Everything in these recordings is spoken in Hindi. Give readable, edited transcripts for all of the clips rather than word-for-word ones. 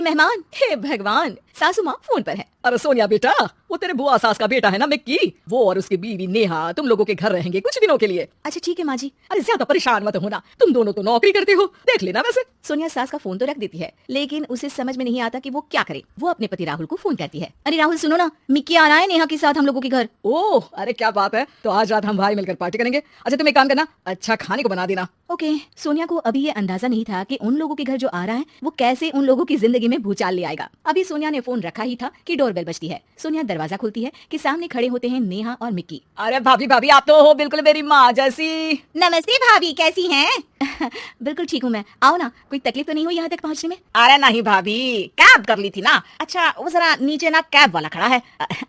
मेहमान, हे भगवान, सासू माँ फोन पर है। अरे सोनिया बेटा, वो तेरे बुआ सास का बेटा है ना मिक्की, वो और उसकी बीवी नेहा तुम लोगों के घर रहेंगे कुछ दिनों के लिए। अच्छा ठीक है माँ जी। अरे ज्यादा परेशान मत होना, तुम दोनों तो नौकरी करते हो, देख लेना वैसे। सोनिया सास का फोन तो रख देती है, लेकिन उसे समझ में नहीं आता कि वो क्या करे। वो अपने पति राहुल को फोन करती है। अरे राहुल सुनो ना, मिक्की आ रहा है नेहा के साथ हम लोगों के घर। ओह अरे क्या बात है, तो आज रात हम भाई मिलकर पार्टी करेंगे। अच्छा तुम एक काम करना, अच्छा खाने को बना देना। ओके। सोनिया को अभी ये अंदाजा नहीं था कि उन लोगों के घर जो आ रहा है वो कैसे उन लोगों की जिंदगी में भूचाल ले आएगा। अभी सोनिया ने फोन रखा ही था कि डोरबेल बजती है। सोनिया दरवाजा खोलती है कि सामने खड़े होते हैं नेहा और मिक्की। अरे भाभी भाभी, आप तो हो बिल्कुल मेरी माँ जैसी। नमस्ते भाभी, कैसी हैं? बिल्कुल ठीक हूँ मैं। आओ ना, कोई तकलीफ तो नहीं हुई यहाँ तक पहुँचने में? अरे नहीं भाभी, कैब कर ली थी ना। अच्छा वो जरा नीचे ना कैब वाला खड़ा है,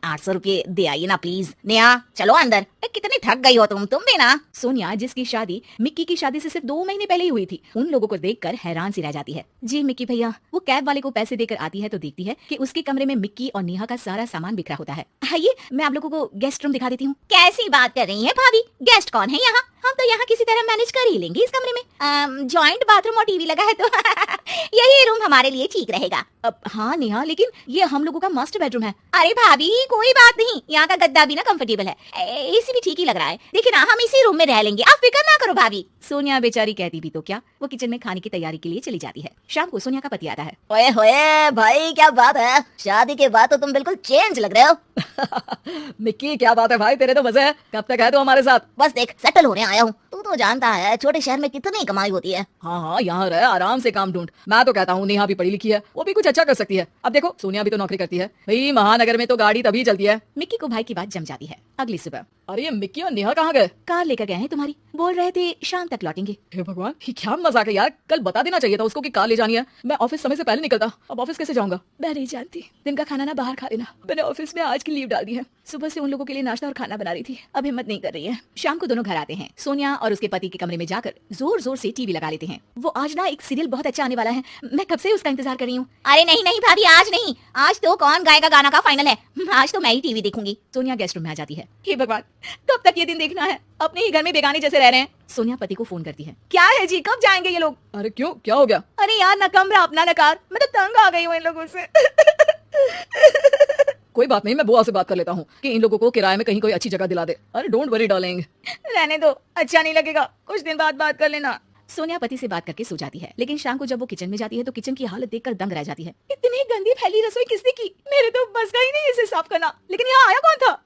800 रुपये दे आइए ना प्लीज। नेहा चलो अंदर। कितनी थक गई हो तुम भी ना। सोनिया जिसकी शादी मिक्की की शादी से सिर्फ 2 महीने पहले ही हुई थी, उन लोगों को देखकर हैरान सी रह जाती है। जी मिक्की भैया। वो कैब वाले को पैसे देकर आती है तो देखती है कि उसके कमरे में मिक्की और नेहा का सारा सामान बिखरा होता है। आइए मैं आप लोगों को गेस्ट रूम दिखा देती हूँ। कैसी बात कर रही है भाभी, गेस्ट कौन है यहाँ? हम तो यहाँ किसी तरह मैनेज कर ही लेंगे इस कमरे में। जॉइंट बाथरूम और टीवी लगा है तो यही रूम हमारे लिए ठीक रहेगा। अब हाँ नेहा, लेकिन ये हम लोगों का मास्टर बेडरूम है। अरे भाभी कोई बात नहीं, यहाँ का गद्दा भी ना कंफर्टेबल है, एसी भी ठीक ही लग रहा है। देखिए ना, हम इसी रूम में रह लेंगे, आप फिक्र ना करो भाभी। सोनिया बेचारी कहती भी तो क्या, वो किचन में खाने की तैयारी के लिए चली जाती है। शाम को सोनिया का पति आता है। ओए होए भाई, क्या बात है, शादी के बाद तो तुम बिल्कुल चेंज लग रहे हो। मिक्की क्या बात है भाई, तेरे तो मजे है, कब तक है तू हमारे साथ? बस देख, सेटल होने आया हूँ। तू तो जानता है छोटे शहर में कितनी कमाई होती है। हाँ हाँ, यहाँ रह आराम से काम ढूंढ। मैं तो कहता हूँ नेहा भी पढ़ी लिखी है, वो भी कुछ अच्छा कर सकती है। अब देखो सोनिया भी तो नौकरी करती है भाई, महानगर में तो गाड़ी तभी चलती है। मिक्की को भाई की बात जम जाती है। अगली सुबह। अरे ये मिक्की और नेहा कहाँ गए? कार लेकर गए हैं तुम्हारी, बोल रहे थे शाम तक लौटेंगे। हे भगवान, ये क्या मजाक है यार, कल बता देना चाहिए था उसको कि कार ले जानी है। मैं ऑफिस समय से पहले निकलता, अब ऑफिस कैसे जाऊंगा? मैं नहीं जानती, दिन का खाना ना बाहर खा लेना। मैंने ऑफिस में आज की लीव डाल दी है, सुबह से उन लोगों के लिए नाश्ता और खाना बना रही थी, अब हिम्मत नहीं कर रही है। शाम को दोनों घर आते हैं। सोनिया और उसके पति के कमरे में जाकर जोर जोर से टीवी लगा लेते हैं। वो आज ना एक सीरियल बहुत अच्छा आने वाला है, मैं कब से उसका इंतजार कर रही हूँ। अरे नहीं नहीं भाभी, आज नहीं, आज तो कौन गाएगा गाना का फाइनल है, आज तो मैं ही टीवी देखूंगी। सोनिया गेस्ट रूम में आ जाती है। हे भगवान, कब तक ये दिन देखना है, अपने ही घर में बेगाने जैसे रह रहे हैं। सोनिया पति को फोन करती है। क्या है जी, कब जाएंगे ये लोग? अरे क्यों, क्या हो गया? अरे यार ना कमरा अपना ना कार, मैं तो तंग आ गई हूँ इन लोगों से। कोई बात नहीं, मैं बुआ से बात कर लेता हूँ कि इन लोगों को किराए में कहीं कोई अच्छी जगह दिला दे। अरे डोंट वरी डार्लिंग। रहने दो, अच्छा नहीं लगेगा, कुछ दिन बाद बात कर लेना। सोनिया पति से बात करके सो जाती है, लेकिन शाम को जब वो किचन में जाती है तो किचन की हालत देखकर दंग रह जाती है। इतनी गंदी फैली रसोई किसने की? मेरे तो बस का ही नहीं इसे साफ करना। लेकिन यहाँ आया कौन था?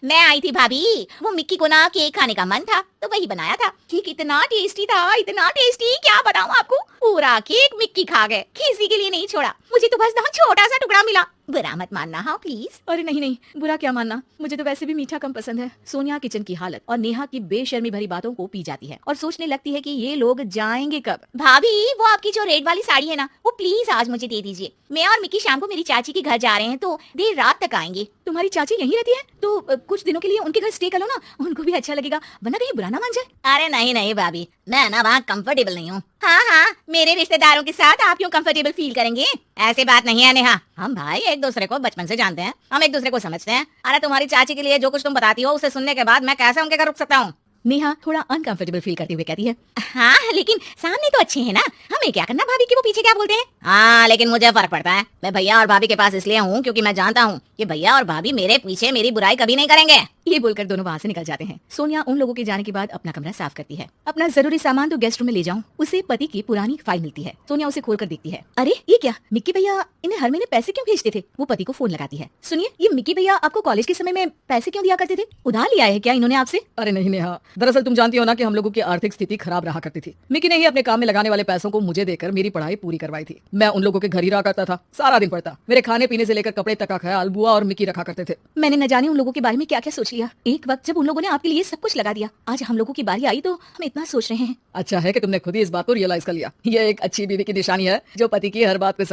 मैं आई थी भाभी, वो मिक्की को ना केक खाने का मन था तो वही बनाया था। केक इतना टेस्टी था, इतना टेस्टी, क्या बताऊं आपको। पूरा केक मिक्की खा गए, किसी के लिए नहीं छोड़ा। मुझे तो बस ना छोटा सा टुकड़ा मिला, बुरा मत मानना हाँ प्लीज। अरे नहीं नहीं, बुरा क्या मानना, मुझे तो वैसे भी मीठा कम पसंद है। सोनिया किचन की हालत और नेहा की बेशर्मी भरी बातों को पी जाती है और सोचने लगती है कि ये लोग जाएंगे कब। भाभी वो आपकी जो रेड वाली साड़ी है ना, वो प्लीज आज मुझे दे दीजिए। मैं और मिक्की शाम को मेरी चाची के घर जा रहे हैं तो देर रात तक आएंगे। तुम्हारी चाची यहीं रहती है तो कुछ दिनों के लिए उनके घर स्टे कर लो ना, उनको भी अच्छा लगेगा, वरना कहीं बुरा ना मान जाए। अरे नहीं नहीं भाभी, मैं ना वहाँ कंफर्टेबल नहीं हूँ। हाँ हाँ, मेरे रिश्तेदारों के साथ आप क्यों कंफर्टेबल फील करेंगे? ऐसी बात नहीं है नेहा, हम भाई एक दूसरे को बचपन से जानते हैं, हम एक दूसरे को समझते हैं। अरे तुम्हारी चाची के लिए जो कुछ तुम बताती हो उसे सुनने के बाद मैं कैसे उनके घर रुक सकता हूँ? नेहा थोड़ा अनकंफर्टेबल फील करते हुए कहती है। हाँ लेकिन सामने तो अच्छे हैं ना, हमें क्या करना भाभी कि वो पीछे क्या बोलते हैं। हाँ लेकिन मुझे फर्क पड़ता है, मैं भैया और भाभी के पास इसलिए हूँ क्योंकि मैं जानता हूँ कि भैया और भाभी मेरे पीछे मेरी बुराई कभी नहीं करेंगे। ये बोलकर दोनों वहाँ से निकल जाते हैं। सोनिया उन लोगों के जाने के बाद अपना कमरा साफ करती है। अपना जरूरी सामान तो गेस्ट रूम में ले जाऊं। उसे पति की पुरानी फाइल मिलती है। सोनिया उसे खोलकर देखती है। अरे ये क्या, मिक्की भैया इन्हें हर महीने पैसे क्यों भेजते थे? वो पति को फोन लगाती है। सुनिए, ये मिक्की भैया आपको कॉलेज के समय में पैसे क्यों दिया करते थे? उधार लिया है क्या इन्होंने आपसे? अरे नहीं नेहा, दरअसल तुम जानती हो ना कि हम लोगों की आर्थिक स्थिति खराब रहा करती थी। मिक्की ने ही अपने काम में लगाने वाले पैसों को मुझे देकर मेरी पढ़ाई पूरी करवाई थी। मैं उन लोगों के घर ही रहा करता था, सारा दिन पढ़ता। मेरे खाने पीने से लेकर कपड़े तक का ख्याल बुआ और मिक्की रखा करते थे। मैंने न जाने उन लोगों के बारे में क्या क्या सोच लिया। एक वक्त जब उन लोगों ने आपके लिए सब कुछ लगा दिया, आज हम लोगों की बारी आई तो हम इतना सोच रहे हैं। अच्छा है कि तुमने खुद ही इस बात को रियलाइज कर लिया। ये एक अच्छी बीवी की निशानी है जो पति की हर बात को